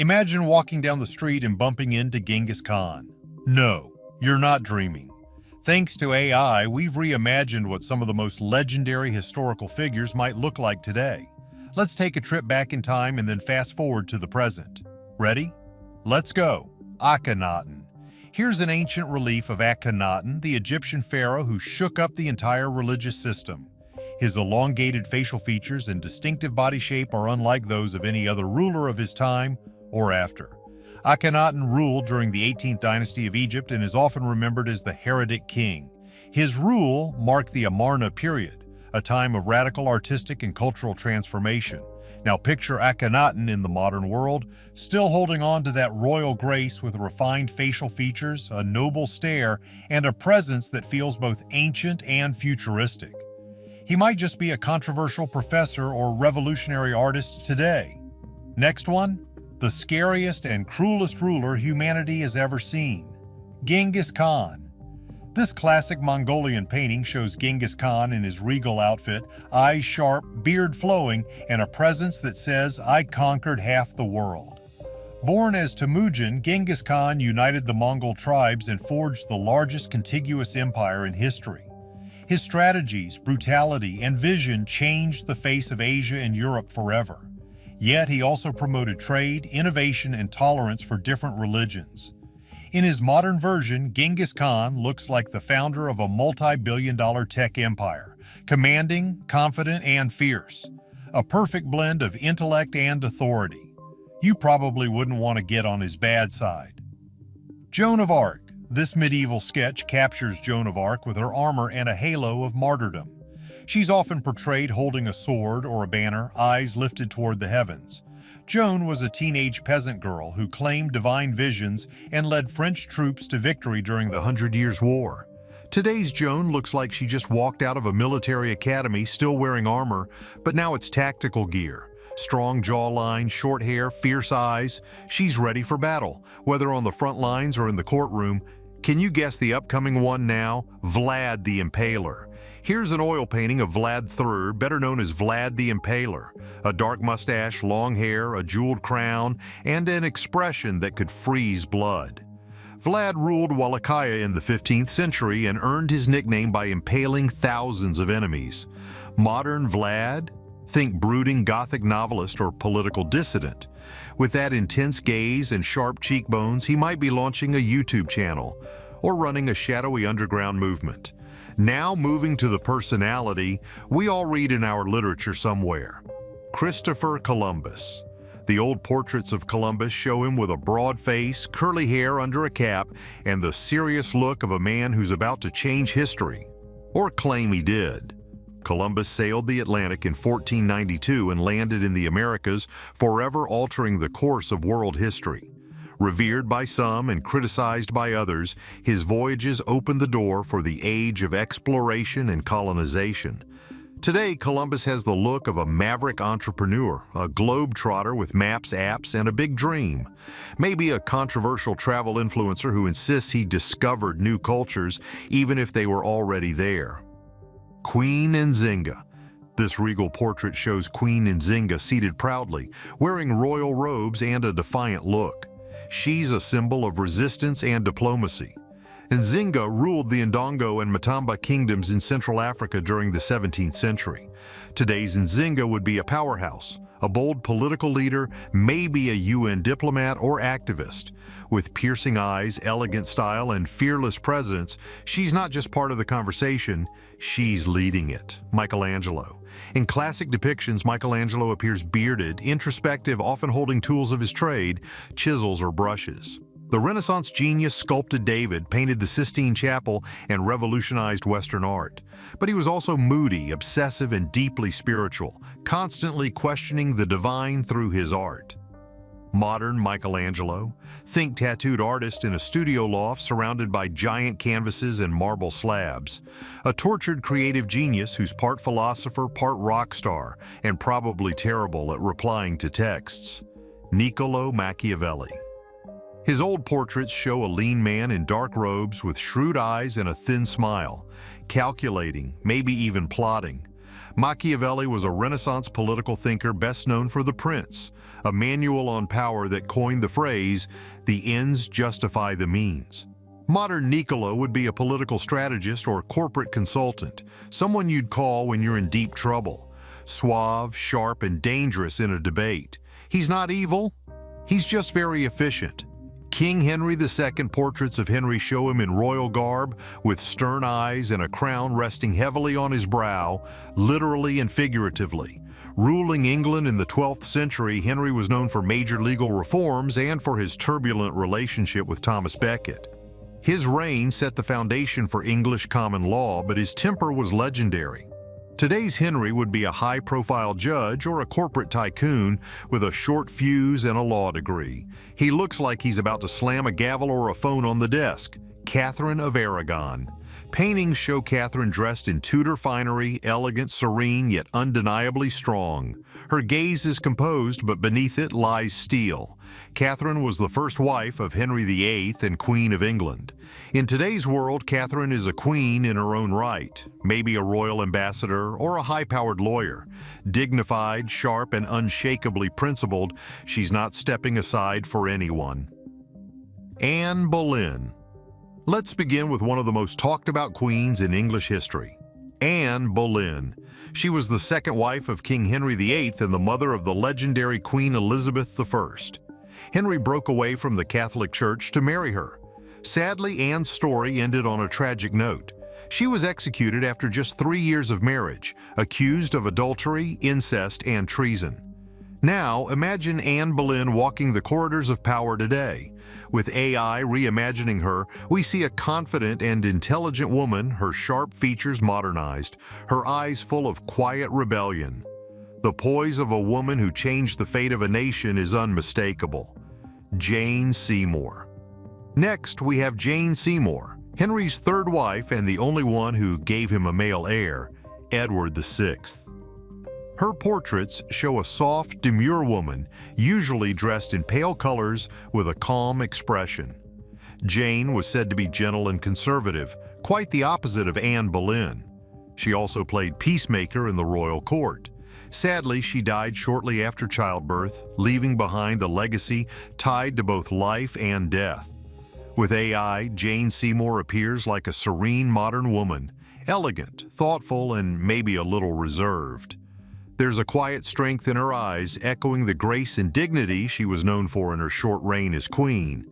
Imagine walking down the street and bumping into Genghis Khan. No, you're not dreaming. Thanks to AI, we've reimagined what some of the most legendary historical figures might look like today. Let's take a trip back in time and then fast forward to the present. Ready? Let's go. Akhenaten. Here's an ancient relief of Akhenaten, the Egyptian pharaoh who shook up the entire religious system. His elongated facial features and distinctive body shape are unlike those of any other ruler of his time or after. Akhenaten ruled during the 18th dynasty of Egypt and is often remembered as the Heretic king. His rule marked the Amarna period, a time of radical artistic and cultural transformation. Now picture Akhenaten in the modern world, still holding on to that royal grace with refined facial features, a noble stare, and a presence that feels both ancient and futuristic. He might just be a controversial professor or revolutionary artist today. Next one, the scariest and cruelest ruler humanity has ever seen, Genghis Khan. This classic Mongolian painting shows Genghis Khan in his regal outfit, eyes sharp, beard flowing, and a presence that says, "I conquered half the world." Born as Temujin, Genghis Khan united the Mongol tribes and forged the largest contiguous empire in history. His strategies, brutality, and vision changed the face of Asia and Europe forever. Yet he also promoted trade, innovation, and tolerance for different religions. In his modern version, Genghis Khan looks like the founder of a multi-billion-dollar tech empire, commanding, confident, and fierce. A perfect blend of intellect and authority. You probably wouldn't want to get on his bad side. Joan of Arc. This medieval sketch captures Joan of Arc with her armor and a halo of martyrdom. She's often portrayed holding a sword or a banner, eyes lifted toward the heavens. Joan was a teenage peasant girl who claimed divine visions and led French troops to victory during the Hundred Years' War. Today's Joan looks like she just walked out of a military academy still wearing armor, but now it's tactical gear. Strong jawline, short hair, fierce eyes. She's ready for battle, whether on the front lines or in the courtroom. Can you guess the upcoming one now? Vlad the Impaler. Here's an oil painting of Vlad III, better known as Vlad the Impaler. A dark mustache, long hair, a jeweled crown, and an expression that could freeze blood. Vlad ruled Wallachia in the 15th century and earned his nickname by impaling thousands of enemies. Modern Vlad? Think brooding Gothic novelist or political dissident. With that intense gaze and sharp cheekbones, he might be launching a YouTube channel or running a shadowy underground movement. Now moving to the personality we all read in our literature somewhere. Christopher Columbus. The old portraits of Columbus show him with a broad face, curly hair under a cap, and the serious look of a man who's about to change history, or claim he did. Columbus sailed the Atlantic in 1492 and landed in the Americas, forever altering the course of world history. Revered by some and criticized by others, his voyages opened the door for the age of exploration and colonization. Today, Columbus has the look of a maverick entrepreneur, a globetrotter with maps, apps, and a big dream. Maybe a controversial travel influencer who insists he discovered new cultures even if they were already there. Queen Nzinga. This regal portrait shows Queen Nzinga seated proudly, wearing royal robes and a defiant look. She's a symbol of resistance and diplomacy. Nzinga ruled the Ndongo and Matamba kingdoms in Central Africa during the 17th century. Today's Nzinga would be a powerhouse, a bold political leader, maybe a UN diplomat or activist. With piercing eyes, elegant style, and fearless presence, she's not just part of the conversation, she's leading it. Michelangelo. In classic depictions, Michelangelo appears bearded, introspective, often holding tools of his trade, chisels or brushes. The Renaissance genius sculpted David, painted the Sistine Chapel, and revolutionized Western art. But he was also moody, obsessive, and deeply spiritual, constantly questioning the divine through his art. Modern Michelangelo. Think tattooed artist in a studio loft surrounded by giant canvases and marble slabs. A tortured creative genius who's part philosopher, part rock star, and probably terrible at replying to texts. Niccolo Machiavelli. His old portraits show a lean man in dark robes with shrewd eyes and a thin smile, calculating, maybe even plotting. Machiavelli was a Renaissance political thinker best known for The Prince, a manual on power that coined the phrase, "the ends justify the means." Modern Niccolo would be a political strategist or corporate consultant, someone you'd call when you're in deep trouble. Suave, sharp, and dangerous in a debate. He's not evil, he's just very efficient. King Henry II portraits of Henry show him in royal garb, with stern eyes and a crown resting heavily on his brow, literally and figuratively. Ruling England in the 12th century, Henry was known for major legal reforms and for his turbulent relationship with Thomas Becket. His reign set the foundation for English common law, but his temper was legendary. Today's Henry would be a high-profile judge or a corporate tycoon with a short fuse and a law degree. He looks like he's about to slam a gavel or a phone on the desk. Catherine of Aragon. Paintings show Catherine dressed in Tudor finery, elegant, serene, yet undeniably strong. Her gaze is composed, but beneath it lies steel. Catherine was the first wife of Henry VIII and Queen of England. In today's world, Catherine is a queen in her own right, maybe a royal ambassador or a high-powered lawyer. Dignified, sharp, and unshakably principled, she's not stepping aside for anyone. Anne Boleyn. Let's begin with one of the most talked-about queens in English history, Anne Boleyn. She was the second wife of King Henry VIII and the mother of the legendary Queen Elizabeth I. Henry broke away from the Catholic Church to marry her. Sadly, Anne's story ended on a tragic note. She was executed after just 3 years of marriage, accused of adultery, incest, and treason. Now, imagine Anne Boleyn walking the corridors of power today. With AI reimagining her, we see a confident and intelligent woman, her sharp features modernized, her eyes full of quiet rebellion. The poise of a woman who changed the fate of a nation is unmistakable. Jane Seymour. Next, we have Jane Seymour, Henry's third wife and the only one who gave him a male heir, Edward VI. Her portraits show a soft, demure woman, usually dressed in pale colors with a calm expression. Jane was said to be gentle and conservative, quite the opposite of Anne Boleyn. She also played peacemaker in the royal court. Sadly, she died shortly after childbirth, leaving behind a legacy tied to both life and death. With AI, Jane Seymour appears like a serene modern woman, elegant, thoughtful, and maybe a little reserved. There's a quiet strength in her eyes, echoing the grace and dignity she was known for in her short reign as queen.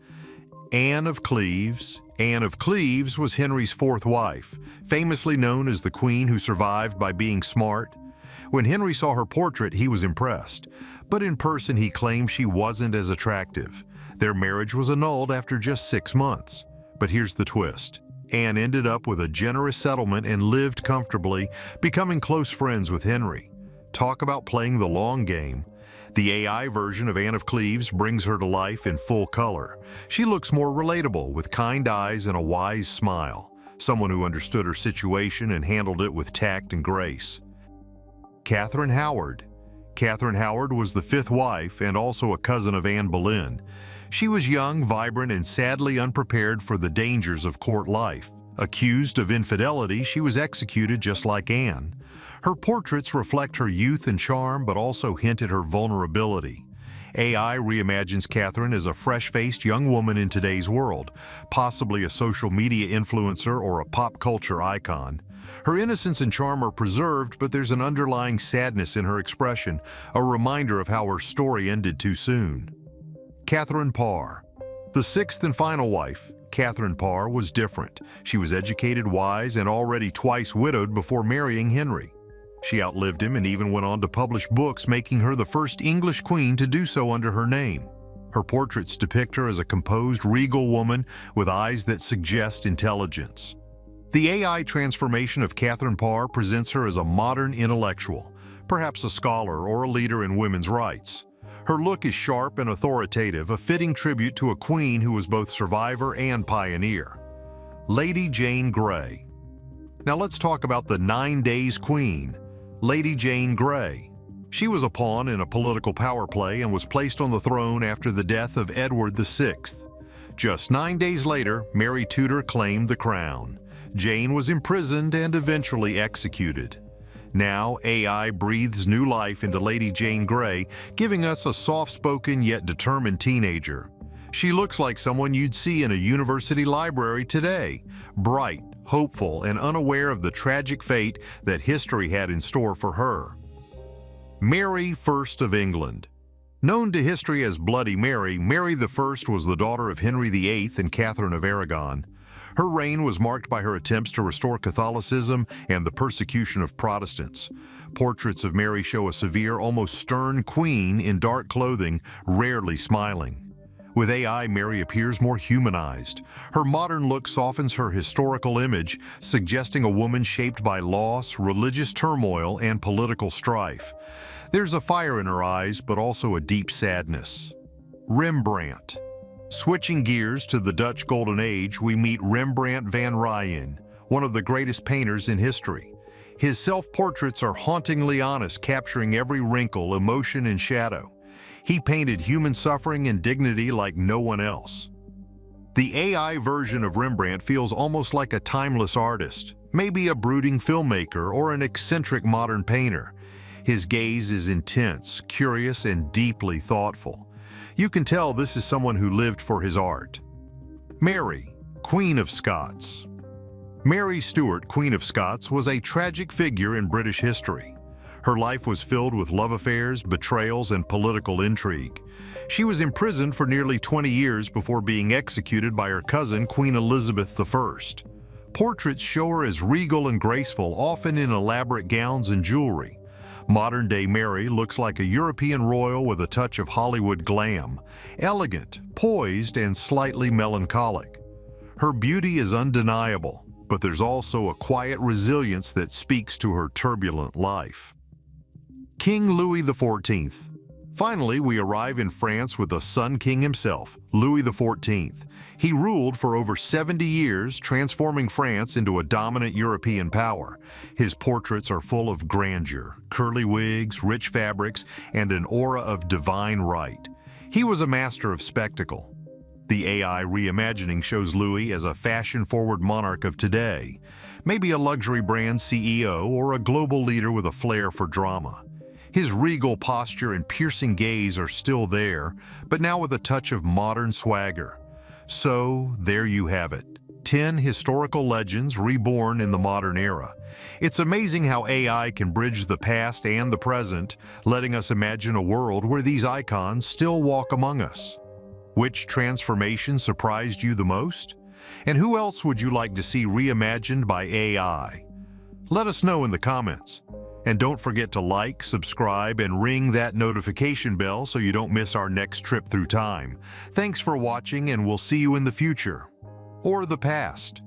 Anne of Cleves. Anne of Cleves was Henry's fourth wife, famously known as the queen who survived by being smart. When Henry saw her portrait, he was impressed, but in person he claimed she wasn't as attractive. Their marriage was annulled after just 6 months. But here's the twist. Anne ended up with a generous settlement and lived comfortably, becoming close friends with Henry. Talk about playing the long game. The AI version of Anne of Cleves brings her to life in full color. She looks more relatable, with kind eyes and a wise smile. Someone who understood her situation and handled it with tact and grace. Catherine Howard. Catherine Howard was the fifth wife and also a cousin of Anne Boleyn. She was young, vibrant, and sadly unprepared for the dangers of court life. Accused of infidelity, she was executed just like Anne. Her portraits reflect her youth and charm, but also hint at her vulnerability. AI reimagines Catherine as a fresh-faced young woman in today's world, possibly a social media influencer or a pop culture icon. Her innocence and charm are preserved, but there's an underlying sadness in her expression, a reminder of how her story ended too soon. Catherine Parr. The sixth and final wife, Catherine Parr, was different. She was educated, wise, and already twice widowed before marrying Henry. She outlived him and even went on to publish books, making her the first English queen to do so under her name. Her portraits depict her as a composed, regal woman with eyes that suggest intelligence. The AI transformation of Catherine Parr presents her as a modern intellectual, perhaps a scholar or a leader in women's rights. Her look is sharp and authoritative, a fitting tribute to a queen who was both survivor and pioneer. Lady Jane Grey. Now let's talk about the 9 Days Queen, Lady Jane Grey. She was a pawn in a political power play and was placed on the throne after the death of Edward VI. Just 9 days later, Mary Tudor claimed the crown. Jane was imprisoned and eventually executed. Now, AI breathes new life into Lady Jane Grey, giving us a soft-spoken yet determined teenager. She looks like someone you'd see in a university library today, bright, hopeful, and unaware of the tragic fate that history had in store for her. Mary I of England. Known to history as Bloody Mary, Mary I was the daughter of Henry VIII and Catherine of Aragon. Her reign was marked by her attempts to restore Catholicism and the persecution of Protestants. Portraits of Mary show a severe, almost stern queen in dark clothing, rarely smiling. With AI, Mary appears more humanized. Her modern look softens her historical image, suggesting a woman shaped by loss, religious turmoil, and political strife. There's a fire in her eyes, but also a deep sadness. Rembrandt. Switching gears to the Dutch Golden Age, we meet Rembrandt van Rijn, one of the greatest painters in history. His self-portraits are hauntingly honest, capturing every wrinkle, emotion, and shadow. He painted human suffering and dignity like no one else. The AI version of Rembrandt feels almost like a timeless artist, maybe a brooding filmmaker or an eccentric modern painter. His gaze is intense, curious, and deeply thoughtful. You can tell this is someone who lived for his art. Mary, Queen of Scots. Mary Stuart, Queen of Scots, was a tragic figure in British history. Her life was filled with love affairs, betrayals, and political intrigue. She was imprisoned for nearly 20 years before being executed by her cousin, Queen Elizabeth I. Portraits show her as regal and graceful, often in elaborate gowns and jewelry. Modern-day Mary looks like a European royal with a touch of Hollywood glam, elegant, poised, and slightly melancholic. Her beauty is undeniable, but there's also a quiet resilience that speaks to her turbulent life. King Louis XIV. Finally, we arrive in France with the Sun King himself, Louis XIV. He ruled for over 70 years, transforming France into a dominant European power. His portraits are full of grandeur, curly wigs, rich fabrics, and an aura of divine right. He was a master of spectacle. The AI reimagining shows Louis as a fashion-forward monarch of today, maybe a luxury brand CEO or a global leader with a flair for drama. His regal posture and piercing gaze are still there, but now with a touch of modern swagger. So, there you have it. 10 historical legends reborn in the modern era. It's amazing how AI can bridge the past and the present, letting us imagine a world where these icons still walk among us. Which transformation surprised you the most? And who else would you like to see reimagined by AI? Let us know in the comments. And don't forget to like, subscribe, and ring that notification bell so you don't miss our next trip through time. Thanks for watching, and we'll see you in the future. Or the past.